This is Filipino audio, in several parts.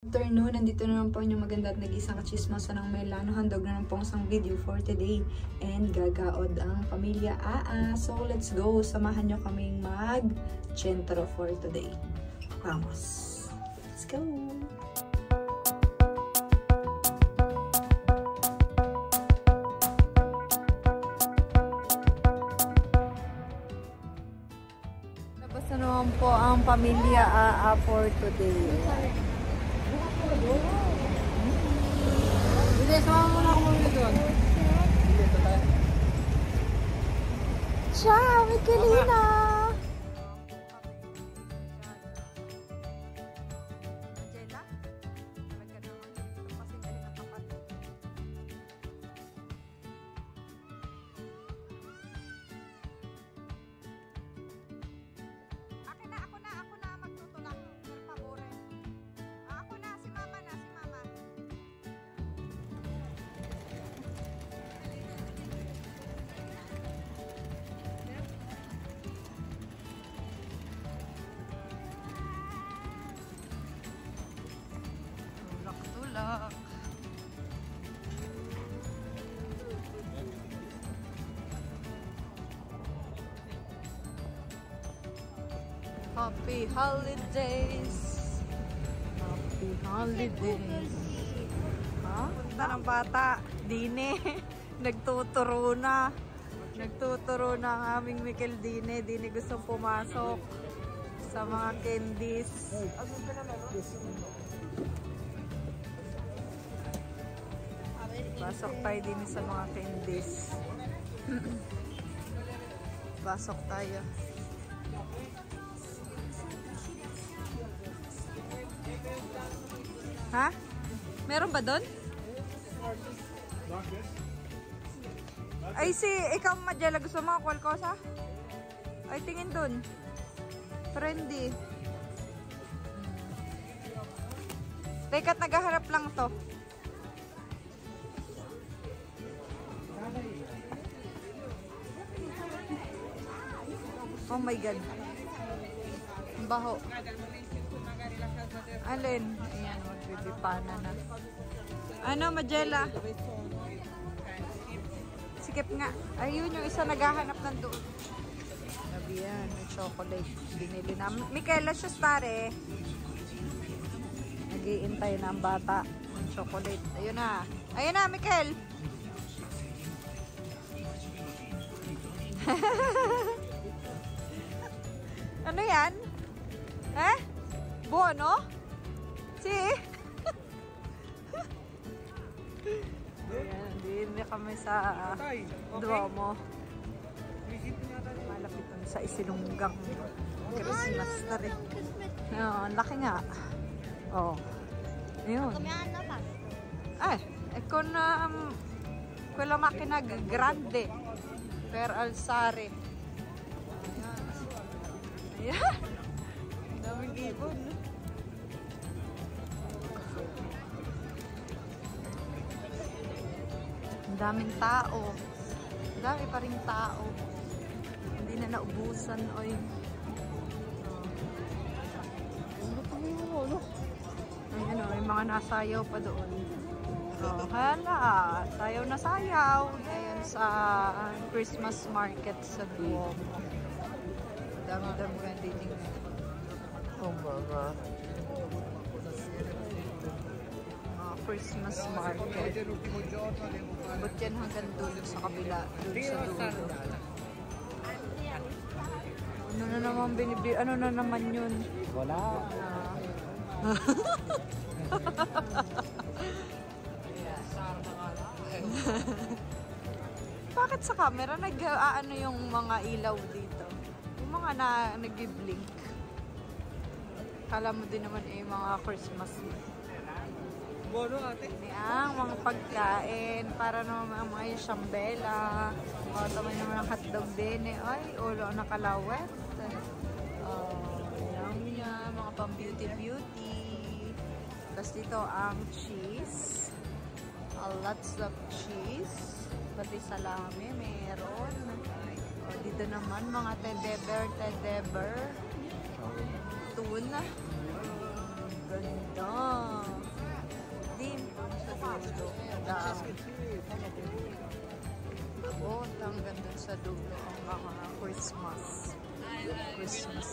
Afternoon, nandito na naman po yung maganda at nag-isang kachismosa ng Melano. Handog na naman po isang video for today. And gagaod ang pamilya Aa. So let's go. Samahan nyo kaming mag-centro for today. Vamos. Let's go. Labas na naman po ang pamilya Aa for today. Hindi, sama mo na ako muna doon. Hindi, ito tayo. Ciao, Michelina! Ako na, magtutulak. Por favor. Ako na, si mama na, si mama. Tulak-tulak. Happy holidays. Happy holidays. Ha? Punta ng bata. Dine. Nagtuturo na. Nagtuturo na ang aming Mikel Dine. Dine gustong pumasok sa mga candies. Pasok tayo din sa mga candies. Pasok tayo. Ha? Meron ba doon? Ay, ikaw Madjela, gusto mo kwalkosa? Ay, tingin doon. Trendy. Teka't naghaharap lang to. Oh my God. Baho. Alin? Ayan, magbibipana na. Ano, Madjela? Sikip nga. Ayun, yung isa naghahanap ng doon. Sabi yan, may chocolate. Binili na. Michaela, siya stare. Nag-iintay na ang bata. Yung chocolate. Ayun na. Ayun na, Michael. Ano yan? Eh? Bono? Si? Ayan, hindi kami sa Duomo. Malapit sa Isilunggang Christmas na rin. Ang laki nga. Oh. Ayun. Ay, con quella macchina grande per alzare. Ayan. Daming ibon. Ang daming tao. Ang dami pa rin tao. Hindi na naubusan. Oy. Ayan o, may mga nasayaw pa doon. Oh, hala. Sayaw na sayaw. Ayan sa Christmas market sa Duomo. Dami-dami ka din. Oh, baba. Christmas market. Abot yan hanggang doon sa kabila. Doon sa dulo. Ano na naman binibili? Ano na naman yun? Wala. Bakit sa camera nag-aano yung mga ilaw dito? Yung mga nag-blink. Kala mo din naman mga Christmas. Bono ate. Ang mga pagkain para naman ang mga shambela. O, tama naman ang hotdog din eh. Ay, ulo nakalawet. Yummy yan. Mga pang beauty. Tapos dito ang cheese. Lots of cheese. Pati salami meron. O, dito naman mga teddy bear. Tuna. ganda. Din. Oh, ang ganda sa dulo ang mga Christmas. Christmas.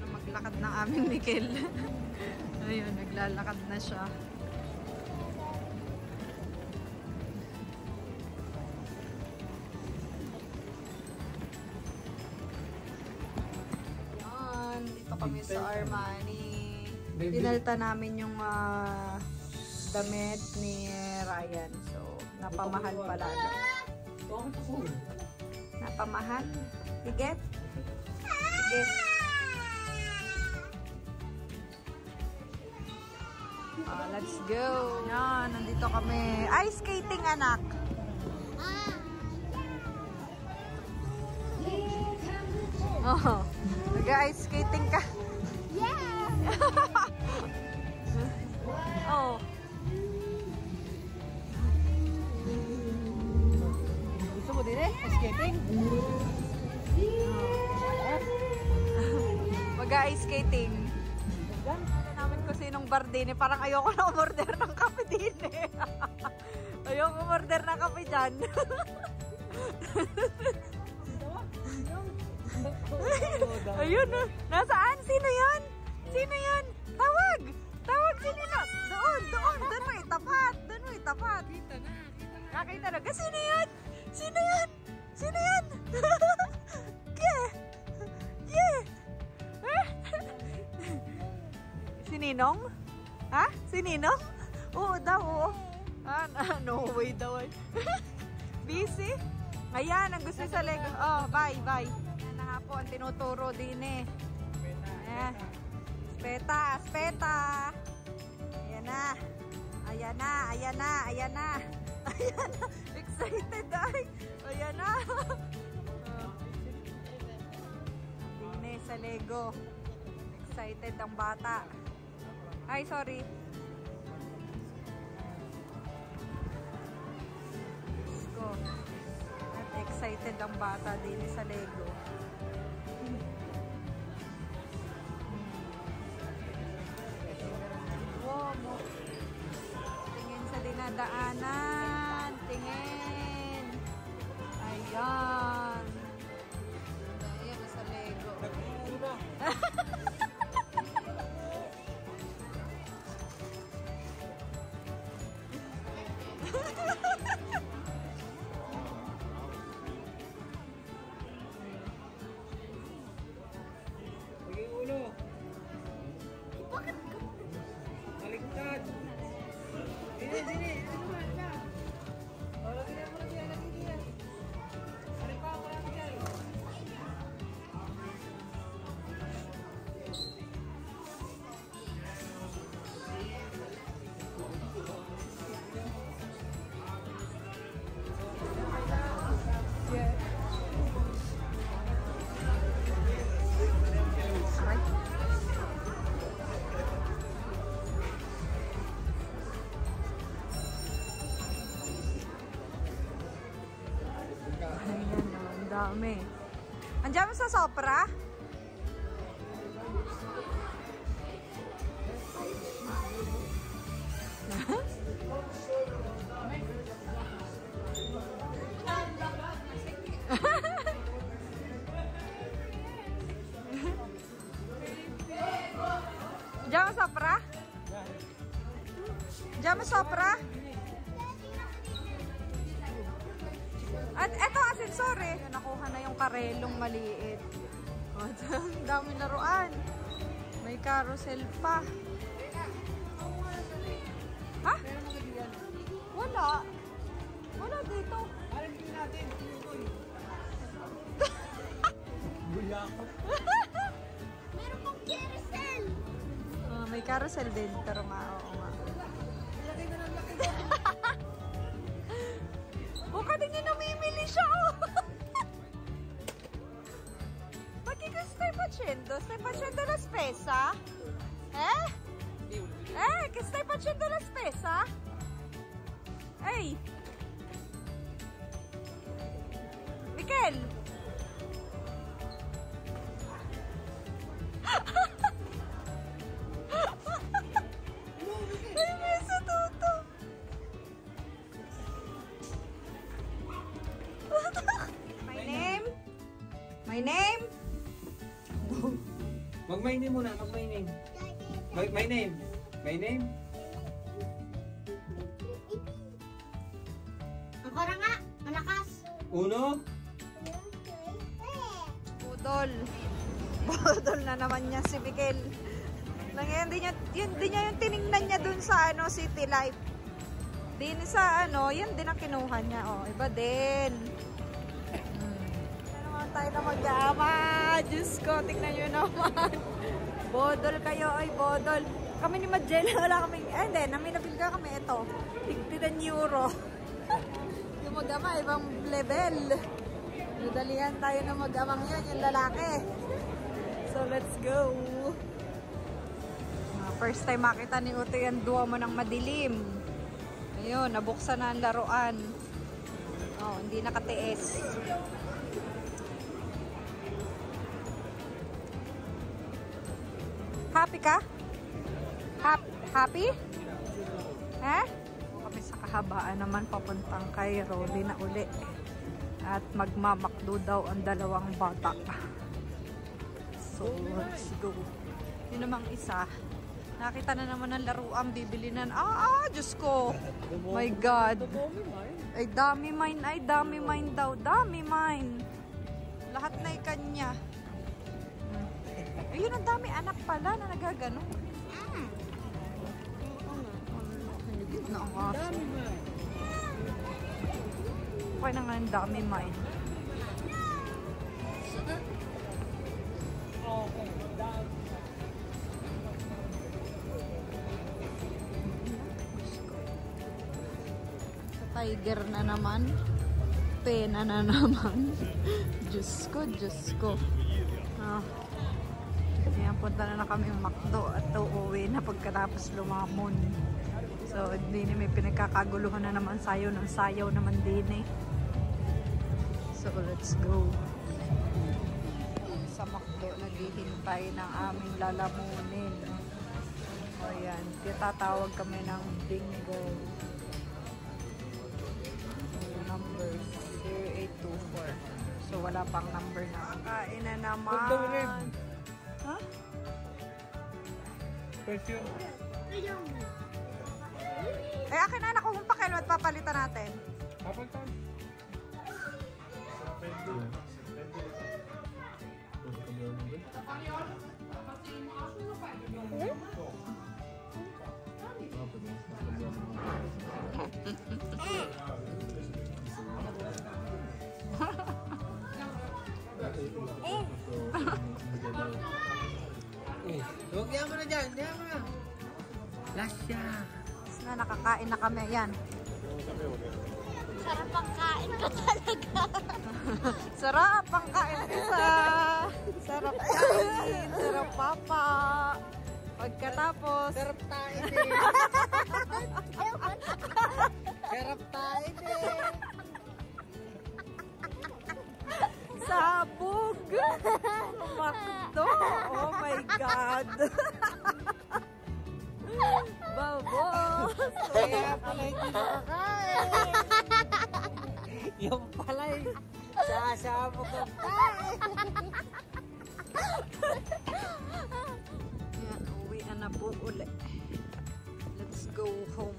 Maglakad na aming Mikel. Ayun, naglalakad na siya. Dito kami sa Armani. Dinalta namin yung damit ni Ryan. So, napamahal pala. Napamahal? Biget? Biget. Let's go. Yan, nandito kami. Ice skating, anak. Oh, nag-ice skating ka. Yeah! Oh. Gusto mo din eh? Skating? Mag-ice skating. Ano namin kung sinong bar din eh. Parang ayoko na umorder ng kape din eh. Ayoko umorder ng kape dyan. Ayun, nasaan? Sino yan? Sino yan? Tawag! Tawag si Nino! Doon! Doon mo itapat! Doon mo itapat! Nakita na. Sino yan? Sino yan? Sino yan? Yeah! Si Ninong? Ha? Si Ninong? Oo daw, oo. No way daw ay. Busy? Ayan, ang gusto sa Lego. Oh, bye. Ayan na nga po, ang tinuturo din eh. Ayan. Speta. Ayan na. Excited ay. Ayan na. Din eh, sa Lego. Excited ang bata. Ay, sorry. Let's go. At excited ang bata din sa Lego. Wow, mo. Tingin sa dinadaanan. Tingin. Ayan. Ayan sa Lego. Baliktad. Sini. Ano ba? Lagi dia. Ano pa ako lang diyan? Dami. Andiyan mo sa Sopra? Andiyan mo sa Sopra? Andiyan mo sa Sopra? At eto ascensor eh. Nakuha na yung karelong maliit. Ang dami laruan. May carousel pa. Ha? Wala. Wala dito. Alam din natin. Buyako. Meron pong carousel! May carousel din. Pero nga, oo nga. Laki na lang laki. Buka din niya namimili siya, oh! Perché che stai facendo? Stai facendo la spesa? Che stai facendo la spesa? Ehi! Michele! Miguel! Ay, may sa tuto. My name? My name? Mag-my name muna, mag-my name. My name. My name? Ang kora nga, malakas. Uno? Budol. Budol na naman niya si Miguel. Ngayon, di niya yung tiningnan niya dun sa City Life. Din sa yan din ang kinuha niya. Oh, iba din. Ano naman tayo na mag-ama? Diyos ko, tingnan nyo naman. Bodol kayo, ay bodol. Kami ni Madjela, wala kami. Hindi, namin nabigla kami ito. €50. Yung mag-ama, ibang level. Nadalihan tayo na mag-amang yan, yung lalaki. So, let's go. First time makita ni Uto yung duwa mo ng madilim. Ayun, nabuksan na ang laruan. Oh, hindi nakatiis. Happy ka? Happy? Eh? Kami sa kahabaan naman papuntang Cairo. Di na uli. At magmamakdo daw ang dalawang bata. So, let's go. Yun namang isa. Nakita na naman ng laruan, bibili na. Diyos ko. My God. Ay, dami mine daw. Dami mine. Lahat na ikanya. Ayun, ang dami anak pala na nagagano. Hinigit na ang aso. Okay na nga ang dami mine. Tiger na naman. Pena na naman. Diyos ko. Ayan, punta na kami McDo at uuwi na pagkatapos lumamon. So, din may pinagkakaguluhan na naman. Sayaw ng sayaw naman din eh. So, let's go. Sa McDo, naghihintay ng aming lalamunin. O yan, tatawag kami ng bingo. Number 0824. So, wala pang number na. Kain na naman. Ha? Perfume. Eh, akin na kung pakilwat papalitan natin. Papalitan. Huwag diyan mo na dyan. Diyan mo na. Lasya. Na nakakain na kami. Yan. Sarap ang kain ka talaga. Sarap ang kain isa. Sarap kain. Sarap papa. Pagkatapos. Sarap tayo din. Sarap tayo din. Sabog. McDo. Oh my God. Babos. Kaya pala hindi nakakain. Yung pala'y sasabog ang kain. Yan, uwi na po ulit. Let's go home.